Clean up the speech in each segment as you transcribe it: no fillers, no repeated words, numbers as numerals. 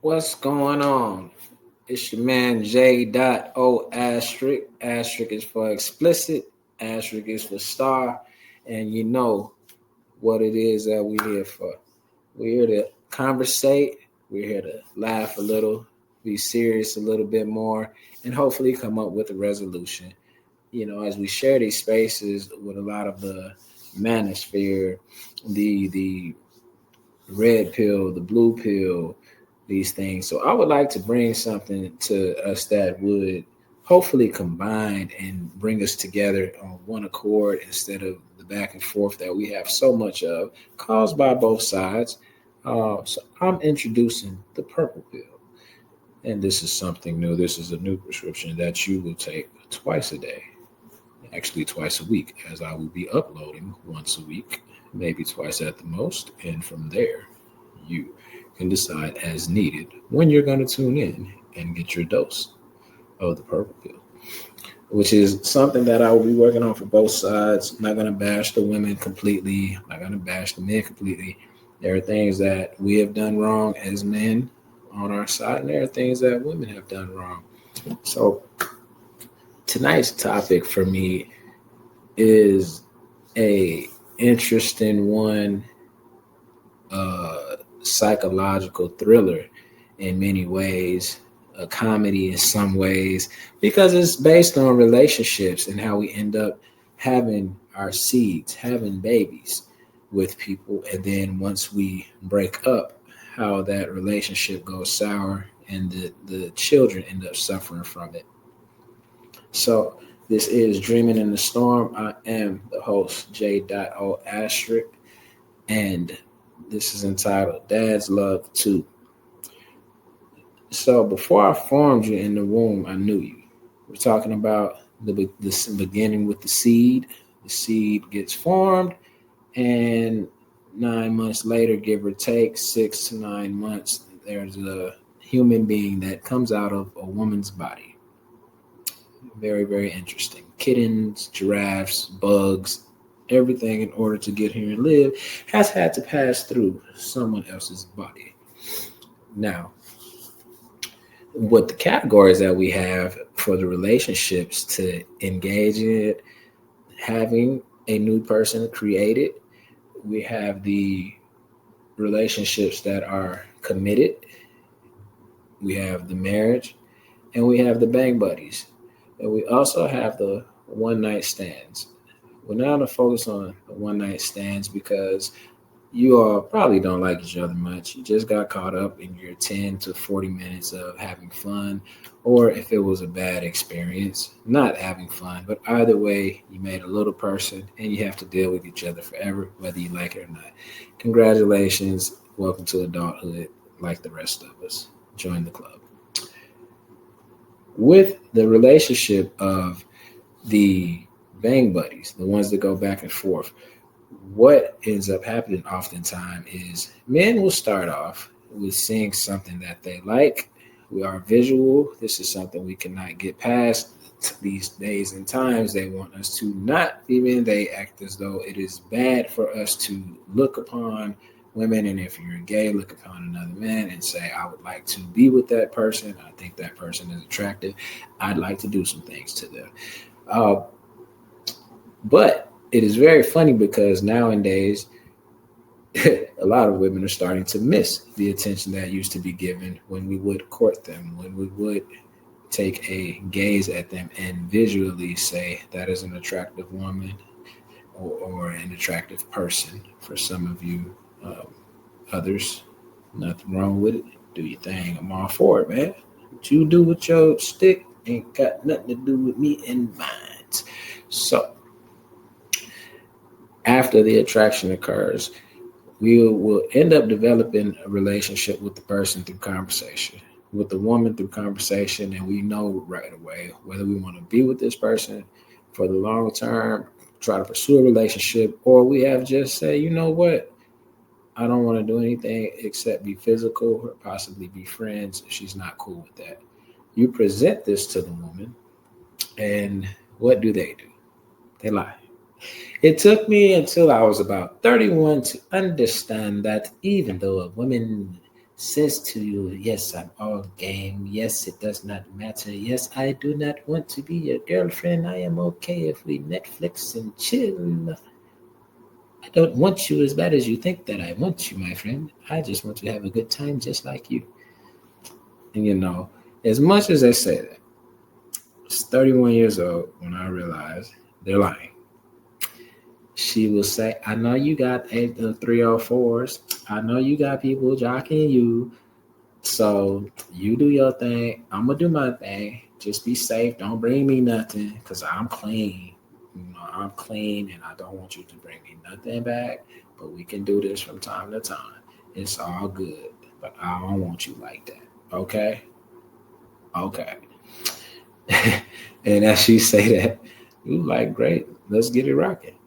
What's going on? It's your man J. O asterisk. Asterisk is for explicit. Asterisk is for star. And you know what it is that we're here for. We're here to conversate. We're here to laugh a little, be serious a little bit more, and hopefully come up with a resolution. As we share these spaces with a lot of the manosphere, the red pill, the blue pill, these things. So I would like to bring something to us that would hopefully combine and bring us together on one accord instead of the back and forth that we have so much of, caused by both sides. So I'm introducing the purple pill. And this is something new. This is a new prescription that you will take twice a day, actually twice a week, as I will be uploading once a week, maybe twice at the most. And from there, you can decide as needed when you're going to tune in and get your dose of the purple pill, which is something that I will be working on for both sides. I'm not going to bash the women completely, I'm not going to bash the men completely. There are things that we have done wrong as men on our side, and there are things that women have done wrong. So tonight's topic for me is a interesting one, psychological thriller in many ways, a comedy in some ways, because it's based on relationships and how we end up having our seeds, having babies with people, and then once we break up, how that relationship goes sour and the children end up suffering from it. So this is Dreaming in the Storm. I am the host, J. O asterisk, and this is entitled Dad's Love Too. So before I formed you in the womb, I knew you. We're talking about the beginning with the seed. The seed gets formed, and 9 months later, give or take 6 to 9 months, there's a human being that comes out of a woman's body. Very, very interesting. Kittens, giraffes, bugs, everything in order to get here and live has had to pass through someone else's body. Now, what the categories that we have for the relationships to engage in it, having a new person created, we have the relationships that are committed, we have the marriage, and we have the bang buddies. And we also have the one night stands. We're not going to focus on the one night stands because you all probably don't like each other much. You just got caught up in your 10 to 40 minutes of having fun, or if it was a bad experience, not having fun. But either way, you made a little person and you have to deal with each other forever, whether you like it or not. Congratulations. Welcome to adulthood, like the rest of us. Join the club. With the relationship of the bang buddies, the ones that go back and forth, what ends up happening oftentimes is men will start off with seeing something that they like. We are visual. This is something we cannot get past these days and times. They want us to not even, they act as though it is bad for us to look upon women. And if you're gay, look upon another man and say, I would like to be with that person. I think that person is attractive. I'd like to do some things to them. But it is very funny because nowadays, a lot of women are starting to miss the attention that used to be given when we would court them, when we would take a gaze at them and visually say that is an attractive woman or an attractive person. For some of you others, nothing wrong with it. Do your thing. I'm all for it, man. What you do with your stick ain't got nothing to do with me and mine. So after the attraction occurs, we will end up developing a relationship with the person through conversation, with the woman through conversation, and we know right away whether we want to be with this person for the long term, try to pursue a relationship, or we have just say, you know what, I don't want to do anything except be physical or possibly be friends. She's not cool with that. You present this to the woman, and what do? They lie. It took me until I was about 31 to understand that even though a woman says to you, yes, I'm all game. Yes, it does not matter. Yes, I do not want to be your girlfriend. I am okay if we Netflix and chill. I don't want you as bad as you think that I want you, my friend. I just want to have a good time just like you. And as much as they say that, I was 31 years old when I realized they're lying. She will say, I know you got 304s. I know you got people jocking you. So you do your thing. I'm gonna do my thing. Just be safe. Don't bring me nothing because I'm clean. I'm clean and I don't want you to bring me nothing back. But we can do this from time to time. It's all good. But I don't want you like that. Okay? Okay. And as she say that, you like, great, let's get it rocking.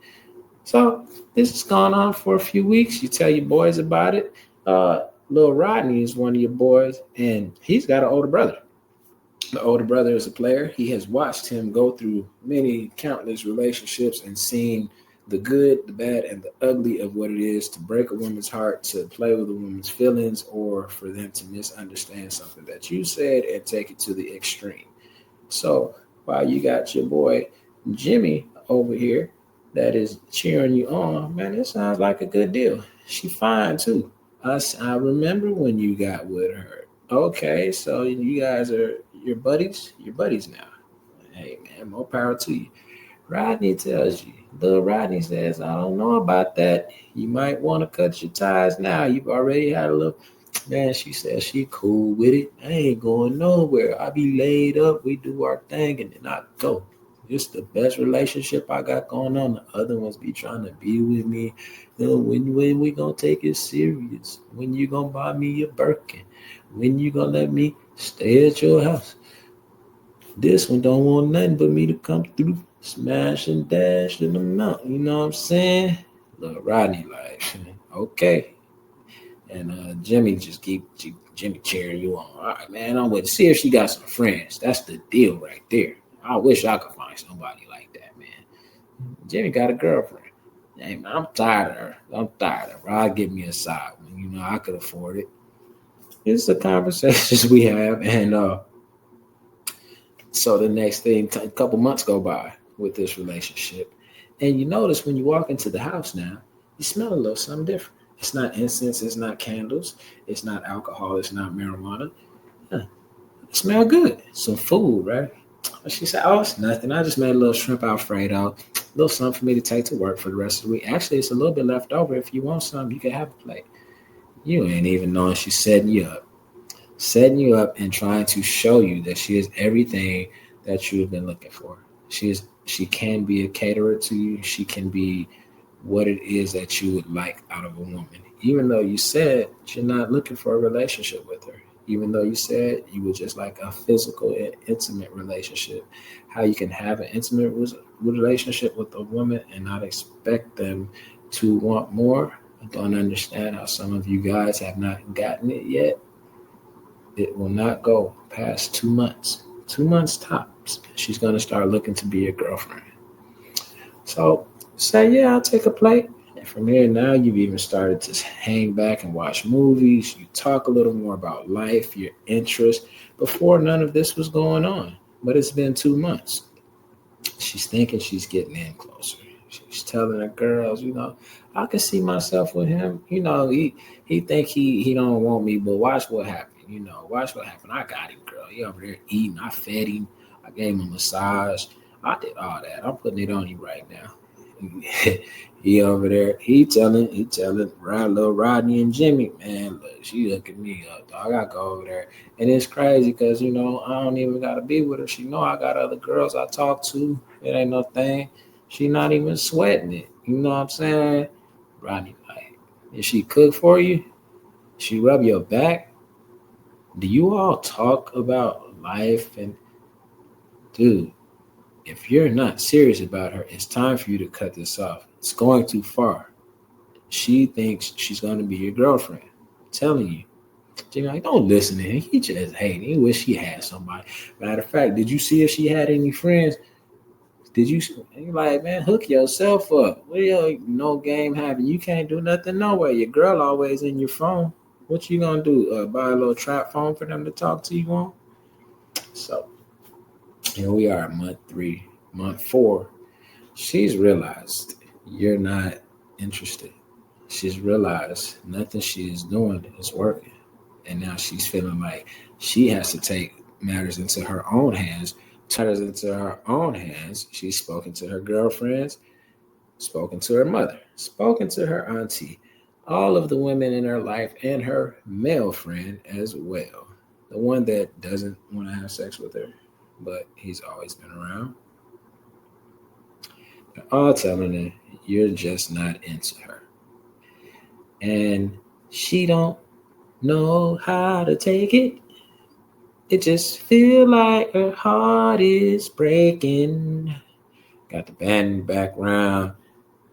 So this has gone on for a few weeks. You tell your boys about it. Little Rodney is one of your boys, and he's got an older brother. The older brother is a player. He has watched him go through many countless relationships and seen the good, the bad, and the ugly of what it is to break a woman's heart, to play with a woman's feelings, or for them to misunderstand something that you said and take it to the extreme. So while you got your boy Jimmy over here that is cheering you on, man, it sounds like a good deal. She fine too. I remember when you got with her. Okay, so you guys are your buddies. Your buddies now. Hey man, more power to you. Rodney tells you. Little Rodney says, I don't know about that. You might want to cut your ties now. You've already had a little. Man, she says she cool with it. I ain't going nowhere. I be laid up. We do our thing and then I go. It's the best relationship I got going on. The other ones be trying to be with me. When we gonna take it serious? When you gonna buy me a Birkin? When you gonna let me stay at your house? This one don't want nothing but me to come through, smash and dash in the mouth. You know what I'm saying? Little Rodney like, okay. And Jimmy just Jimmy cheering you on. All right, man, I'm with it. See if she got some friends. That's the deal right there. I wish I could find somebody like that, man. Jimmy got a girlfriend. Hey, man, I'm tired of her. I'm tired of her. I'll give me a side one. I could afford it. It's the conversations we have. And so the next thing, a couple months go by with this relationship. And you notice when you walk into the house now, you smell a little something different. It's not incense, it's not candles, it's not alcohol, it's not marijuana. Huh. It smell good. Some food, right? She said, oh, it's nothing. I just made a little shrimp Alfredo, a little something for me to take to work for the rest of the week. Actually, it's a little bit left over. If you want some, you can have a plate. You ain't even knowing she's setting you up and trying to show you that she is everything that you've been looking for. She can be a caterer to you. She can be what it is that you would like out of a woman. Even though you said you're not looking for a relationship with her. Even though you said you would just like a physical and intimate relationship. How you can have an intimate relationship with a woman and not expect them to want more. I don't understand how some of you guys have not gotten it yet. It will not go past 2 months. 2 months tops. She's going to start looking to be your girlfriend. So say, yeah, I'll take a plate. And from here now, you've even started to hang back and watch movies. You talk a little more about life, your interests. Before, none of this was going on. But it's been 2 months. She's thinking she's getting in closer. She's telling her girls, I can see myself with him. He think he don't want me, but watch what happened. Watch what happened. I got him, girl. He over there eating. I fed him. I gave him a massage. I did all that. I'm putting it on you right now. He over there. He telling little Rodney and Jimmy, man, look, she hooking me up, dog. I gotta go over there. And it's crazy because, I don't even gotta be with her. She know I got other girls I talk to. It ain't no thing. She not even sweating it. You know what I'm saying? Rodney, like, if she cook for you, she rub your back. Do you all talk about life? And dude, if you're not serious about her, it's time for you to cut this off. It's going too far. She thinks she's going to be your girlfriend. I'm telling you. Jimmy, like, don't listen to him. He just hating. He wish he had somebody. Matter of fact, did you see if she had any friends? Did you? You're like, man, hook yourself up. Well, no game happen. You can't do nothing nowhere. Your girl always in your phone. What you gonna do? Buy a little trap phone for them to talk to you on? So here we are, month 3, month 4. She's realized you're not interested. She's realized nothing she is doing is working. And now she's feeling like she has to take matters into her own hands. Matters into her own hands. She's spoken to her girlfriends, spoken to her mother, spoken to her auntie, all of the women in her life, and her male friend as well. The one that doesn't want to have sex with her, but he's always been around. They're all telling her you're just not into her. And she don't know how to take it. It just feel like her heart is breaking. Got the band in the background.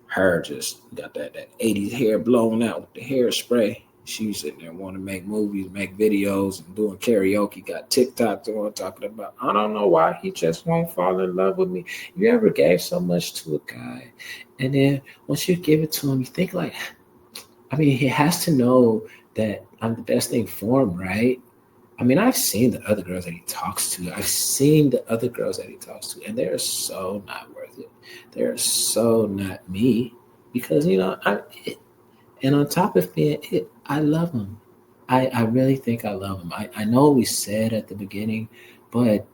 Her just got that 80s hair blown out with the hairspray. She's sitting there wanting to make movies, make videos, and doing karaoke. Got TikTok on talking about, I don't know why he just won't fall in love with me. You ever gave so much to a guy, and then once you give it to him, you think like, I mean, he has to know that I'm the best thing for him, right? I mean, I've seen the other girls that he talks to. I've seen the other girls that he talks to, and they're so not worth it. They're so not me because and on top of being it, I love him. I really think I love him. I know we said at the beginning, but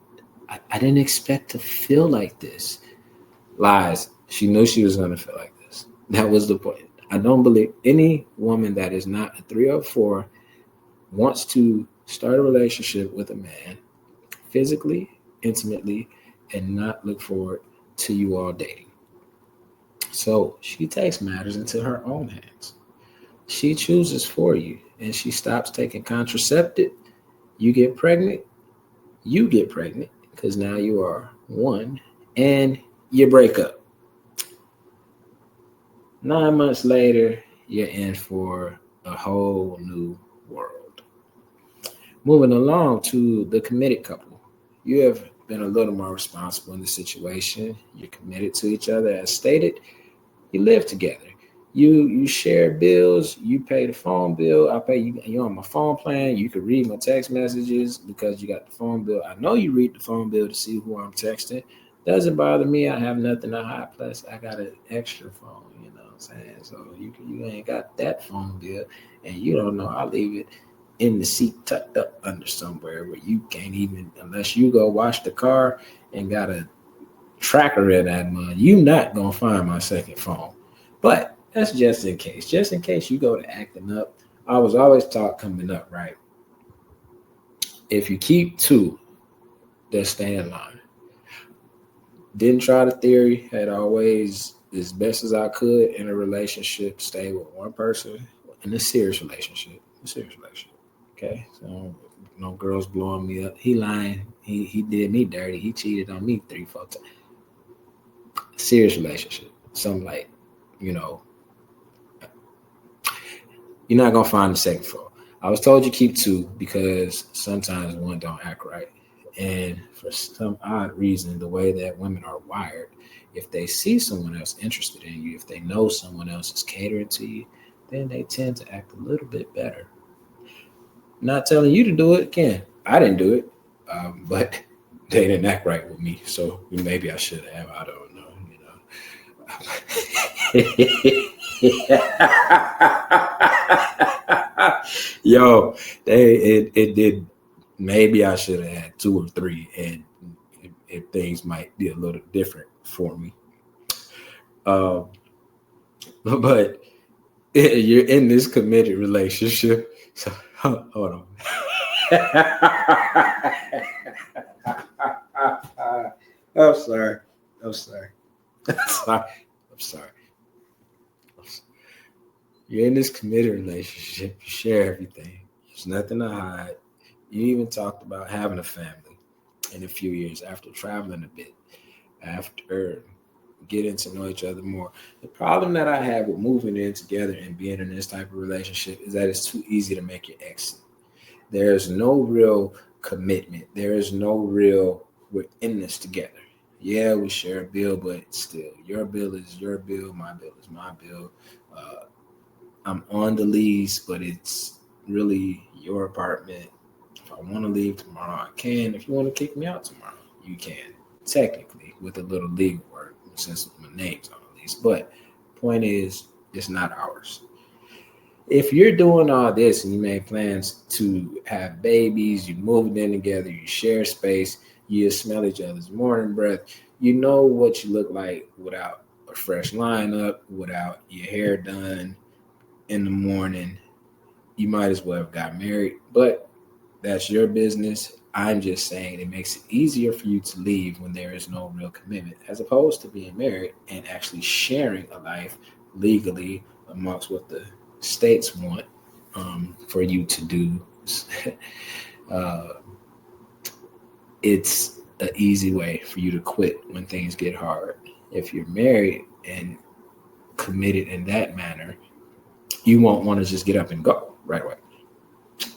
I didn't expect to feel like this. Lies. She knew she was going to feel like this. That was the point. I don't believe any woman that is not a 304 wants to start a relationship with a man physically, intimately, and not look forward to you all dating. So she takes matters into her own hands. She chooses for you and she stops taking contraceptive. You get pregnant, because now you are one, and you break up. 9 months later, you're in for a whole new world. Moving along to the committed couple. You have been a little more responsible in the situation. You're committed to each other as stated. You live together. You share bills. You pay the phone bill. I pay you. You're on my phone plan. You can read my text messages because you got the phone bill. I know you read the phone bill to see who I'm texting. Doesn't bother me. I have nothing to hide. Plus, I got an extra phone. You know what I'm saying? So you ain't got that phone bill, and you don't know. I leave it in the seat tucked up under somewhere where you can't even unless you go wash the car and got a tracker in that mud. You not gonna find my second phone, but that's just in case. Just in case you go to acting up. I was always taught coming up, right? If you keep two, then stay in line. Didn't try the theory. Had always, as best as I could in a relationship, stay with one person in a serious relationship. A serious relationship. Okay. So no girls blowing me up. He lying. He did me dirty. He cheated on me 3, 4 times. Serious relationship. Something like, you know, you're not gonna find the second phone. I was told you keep two because sometimes one don't act right. And for some odd reason, the way that women are wired, if they see someone else interested in you, if they know someone else is catering to you, then they tend to act a little bit better. Not telling you to do it, Ken. I didn't do it, but they didn't act right with me. So maybe I should have. I don't know. Yo, it did. Maybe I should have had 2 or 3, and if things might be a little different for me. Um, but you're in this committed relationship. So hold on. I'm sorry. I'm sorry. Sorry. I'm sorry. You're in this committed relationship. You share everything. There's nothing to hide. You even talked about having a family in a few years after traveling a bit, after getting to know each other more. The problem that I have with moving in together and being in this type of relationship is that it's too easy to make your exit. There's no real commitment. There is no real, we're in this together. Yeah, we share a bill, but still, your bill is your bill, my bill is my bill. Uh, I'm on the lease, but it's really your apartment. If I want to leave tomorrow, I can. If you want to kick me out tomorrow, you can. Technically, with a little legal work, since my name's on the lease. But point is, it's not ours. If you're doing all this and you make plans to have babies, you moved in together, you share space, you smell each other's morning breath, you know what you look like without a fresh lineup, without your hair done in the morning. You might as well have got married, but that's your business. I'm just saying it makes it easier for you to leave when there is no real commitment, as opposed to being married and actually sharing a life legally amongst what the states want for you to do. uh, it's an easy way for you to quit when things get hard. If you're married and committed in that manner, you won't want to just get up and go right away.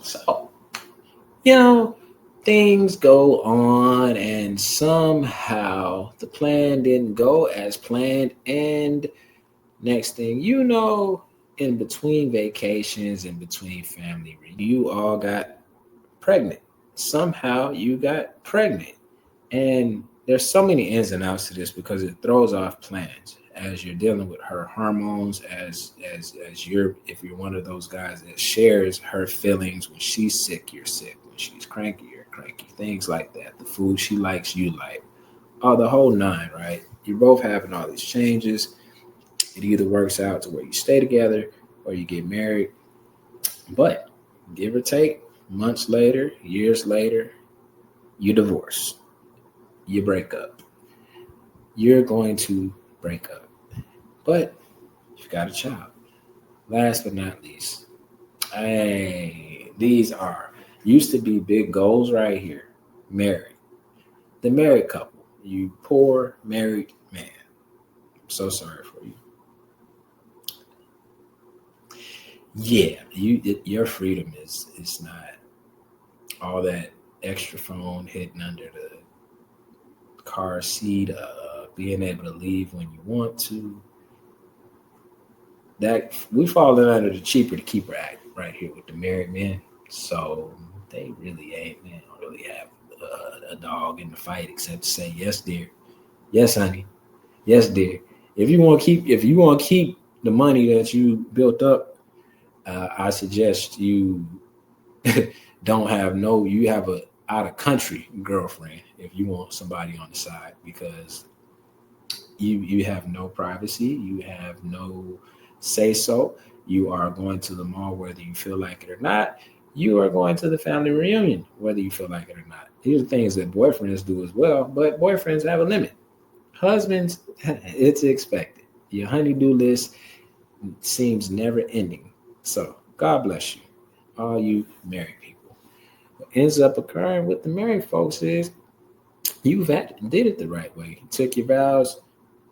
So, things go on, and somehow the plan didn't go as planned. And next thing you know, in between vacations, in between family, you all got pregnant. Somehow you got pregnant. And there's so many ins and outs to this because it throws off plans as you're dealing with her hormones, as you're, if you're one of those guys that shares her feelings. When she's sick, you're sick. When she's cranky, you're cranky. Things like that. The food she likes, you like. Oh, the whole nine, right? You're both having all these changes. It either works out to where you stay together or you get married. But give or take, months later, years later, you divorce. You break up. You're going to break up. But you've got a child. Last but not least, these are used to be big goals right here. Married. The married couple. You poor married man. I'm so sorry for you. Yeah, your freedom is not all that extra phone hidden under the car seat, being able to leave when you want to. That we falling under the cheaper to keeper act right here with the married men. So they really ain't, man, don't really have a dog in the fight except to say yes, dear, yes, honey, yes, dear. If you want to keep the money that you built up, I suggest you you have a out of country girlfriend if you want somebody on the side, because you have no privacy, you have no say so. You are going to the mall whether you feel like it or not. You are going to the family reunion whether you feel like it or not. These are things that boyfriends do as well, but boyfriends have a limit. Husbands, it's expected. Your honey-do list seems never ending. So God bless you, all you married people. What ends up occurring with the married folks is did it the right way. You took your vows,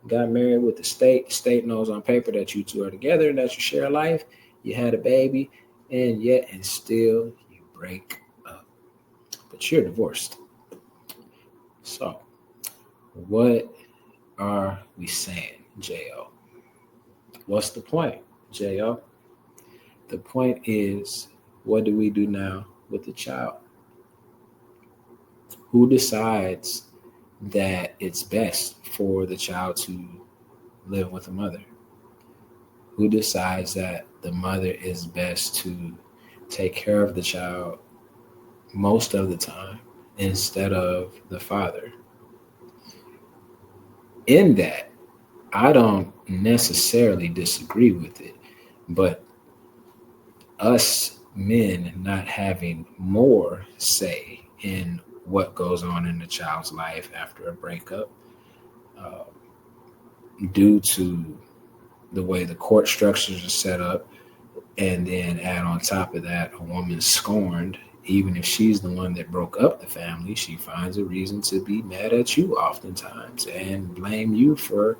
got married with the state. The state knows on paper that you two are together and that you share a life. You had a baby, and yet and still you break up. But you're divorced. So, what are we saying, J.O.? What's the point, J.O.? The point is, what do we do now with the child? Who decides that it's best for the child to live with a mother? Who decides that the mother is best to take care of the child most of the time instead of the father? In that, I don't necessarily disagree with it, but us men not having more say in what goes on in the child's life after a breakup, uh, due to the way the court structures are set up, and then add on top of that, a woman scorned. Even if she's the one that broke up the family, she finds a reason to be mad at you oftentimes and blame you for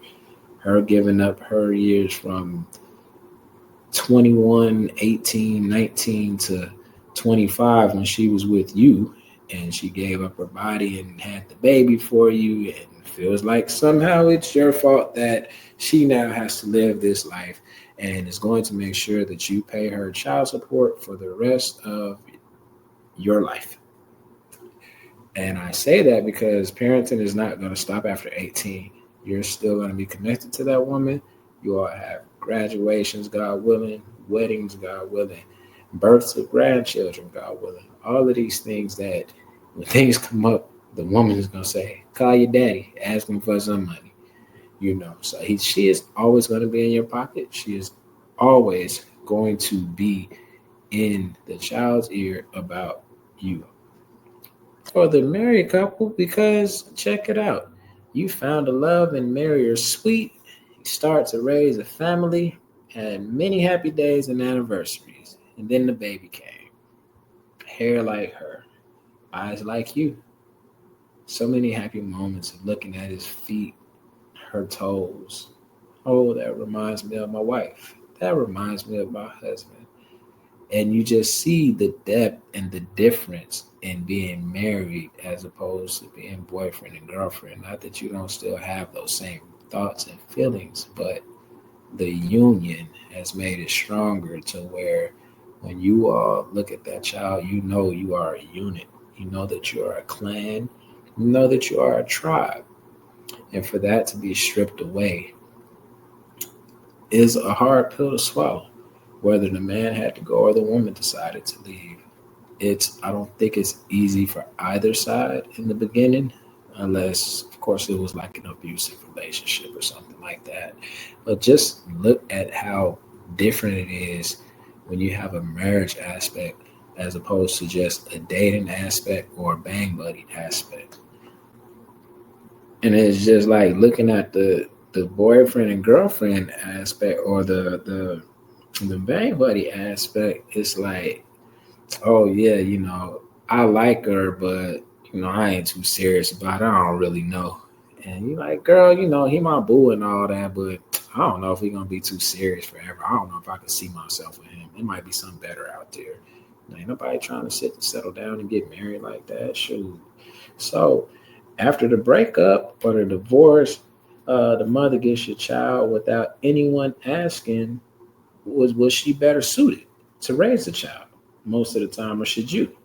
her giving up her years from 21, 18, 19 to 25 when she was with you, and she gave up her body and had the baby for you, and feels like somehow it's your fault that she now has to live this life and is going to make sure that you pay her child support for the rest of your life. And I say that because parenting is not going to stop after 18. You're still going to be connected to that woman. You all have graduations, God willing, weddings, God willing, births of grandchildren, God willing. All of these things that when things come up, the woman is going to say, call your daddy, ask him for some money. So she is always going to be in your pocket. She is always going to be in the child's ear about you. For the married couple, because check it out. You found a love and marry her sweet. You start to raise a family, had many happy days and anniversaries. And then the baby came. Hair like her, eyes like you. So many happy moments of looking at his feet, her toes. Oh, that reminds me of my wife. That reminds me of my husband. And you just see the depth and the difference in being married as opposed to being boyfriend and girlfriend. Not that you don't still have those same thoughts and feelings, but the union has made it stronger to where when you all look at that child, you know you are a unit. You know that you are a clan. You know that you are a tribe. And for that to be stripped away is a hard pill to swallow. Whether the man had to go or the woman decided to leave, I don't think it's easy for either side in the beginning, unless of course it was like an abusive relationship or something like that. But just look at how different it is when you have a marriage aspect as opposed to just a dating aspect or a bang buddy aspect. And it's just like looking at the boyfriend and girlfriend aspect or the bang buddy aspect. It's like, oh yeah, I like her, but I ain't too serious about it. I don't really know. And you like, girl, he my boo and all that, but I don't know if he gonna be too serious forever. I don't know if I can see myself with him. It might be something better out there. Ain't nobody trying to settle down and get married like that. Shoot. So after the breakup or the divorce, the mother gets your child without anyone asking, was she better suited to raise the child most of the time, or should you?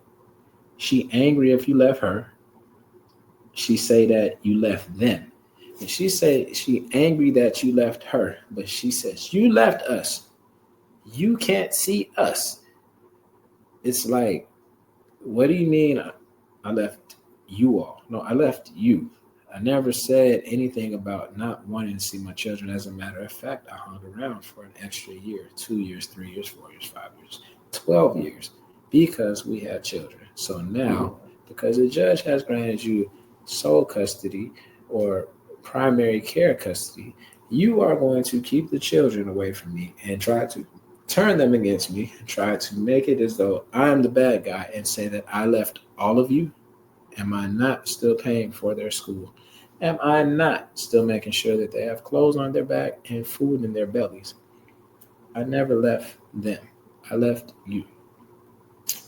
She angry if you left her. She say that you left them. And she say she angry that you left her, but she says you left us. You can't see us. It's like, what do you mean I left you all? No, I left you. I never said anything about not wanting to see my children. As a matter of fact, I hung around for an extra year, 2 years, 3 years, 4 years, 5 years, 12 years, because we had children. So now, because the judge has granted you sole custody or primary care custody, you are going to keep the children away from me and try to turn them against me, try to make it as though I am the bad guy and say that I left all of you. Am I not still paying for their school? Am I not still making sure that they have clothes on their back and food in their bellies? I never left them. I left you.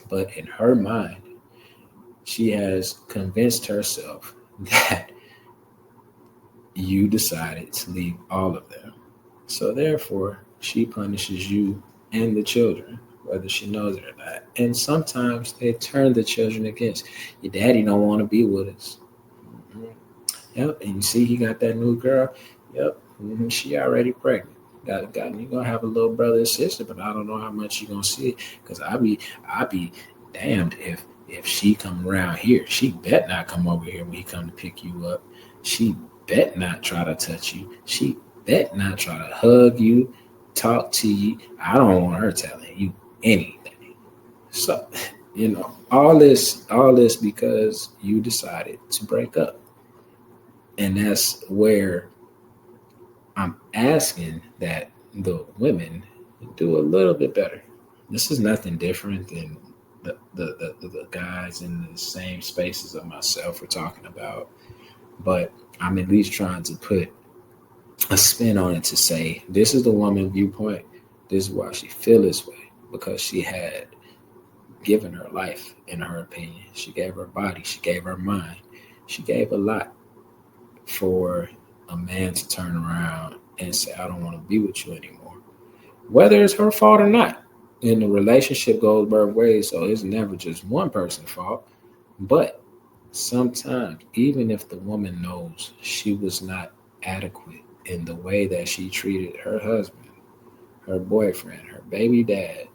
But in her mind, she has convinced herself that you decided to leave all of them. So therefore, she punishes you and the children, whether she knows it or not. And sometimes they turn the children against your daddy. Don't want to be with us. Mhm. Yep. And you see, he got that new girl. Yep. She already pregnant. Got. You gonna have a little brother and sister, but I don't know how much you gonna see it. Cause I be damned if she come around here. She bet not come over here when he come to pick you up. She bet not try to touch you. She bet not try to hug you, talk to you. I don't want her telling you anything. So, all this because you decided to break up. And that's where I'm asking that the women do a little bit better. This is nothing different than the guys in the same spaces of myself we're talking about. But I'm at least trying to put a spin on it to say this is the woman viewpoint. This is why she feel this way, because she had given her life, in her opinion. She gave her body, she gave her mind, she gave a lot for a man to turn around and say, I don't want to be with you anymore. whether it's her fault or not. And the relationship goes both ways, so it's never just one person's fault. But sometimes, even if the woman knows she was not adequate in the way that she treated her husband, her boyfriend, her baby dad,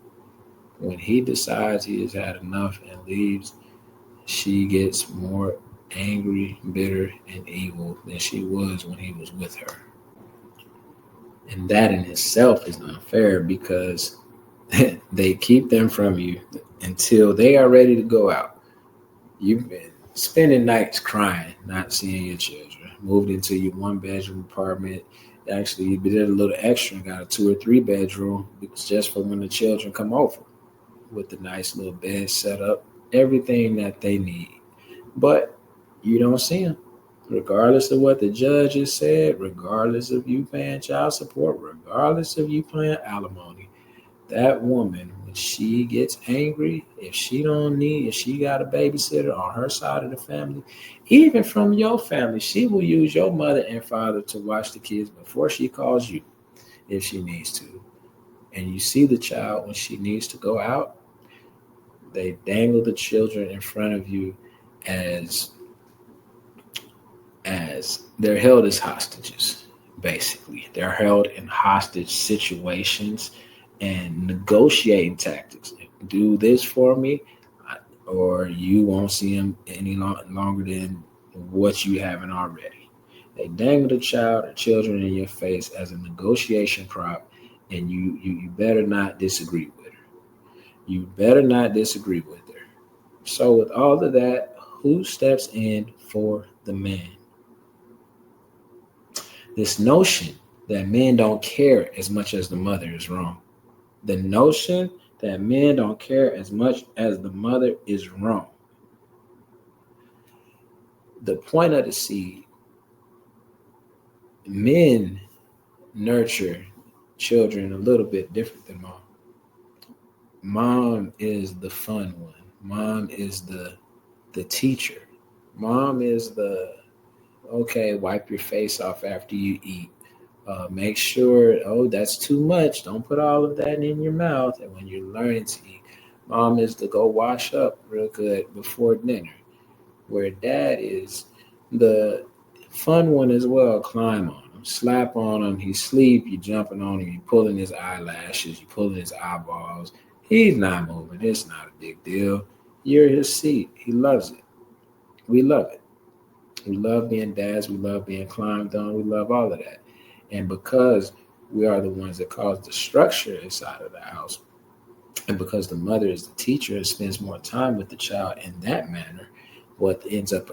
when he decides he has had enough and leaves, she gets more angry, bitter, and evil than she was when he was with her. And that in itself is unfair because they keep them from you until they are ready to go out. You've been spending nights crying, not seeing your children. Moved into your one bedroom apartment. Actually, you did a little extra and got a 2 or 3 bedroom. It's just for when the children come over with the nice little bed set up, everything that they need. But you don't see them. Regardless of what the judge has said, regardless of you paying child support, regardless of you paying alimony, that woman, when she gets angry, if she got a babysitter on her side of the family, even from your family, she will use your mother and father to watch the kids before she calls you if she needs to. And you see the child when she needs to go out, they dangle the children in front of you as they're held as hostages. Basically, they're held in hostage situations and negotiating tactics. Do this for me, or you won't see them any longer than what you haven't already. They dangle the child or children in your face as a negotiation prop, and you better not disagree with her. You better not disagree with her. So, with all of that, who steps in for the man? This notion that men don't care as much as the mother is wrong. The notion that men don't care as much as the mother is wrong. The point of the seed, men nurture children a little bit different than mom. Mom is the fun one. Mom is the teacher. Mom is the okay, wipe your face off after you eat. Make sure, oh, that's too much. Don't put all of that in your mouth. And when you're learning to eat, mom is to go wash up real good before dinner. Where dad is the fun one as well. Climb on him, slap on him. He's asleep. You jumping on him. You pulling his eyelashes. You pulling his eyeballs. He's not moving. It's not a big deal. You're his seat. He loves it. We love it. We love being dads. We love being climbed on. We love all of that. And because we are the ones that cause the structure inside of the house, and because the mother is the teacher and spends more time with the child in that manner, what ends up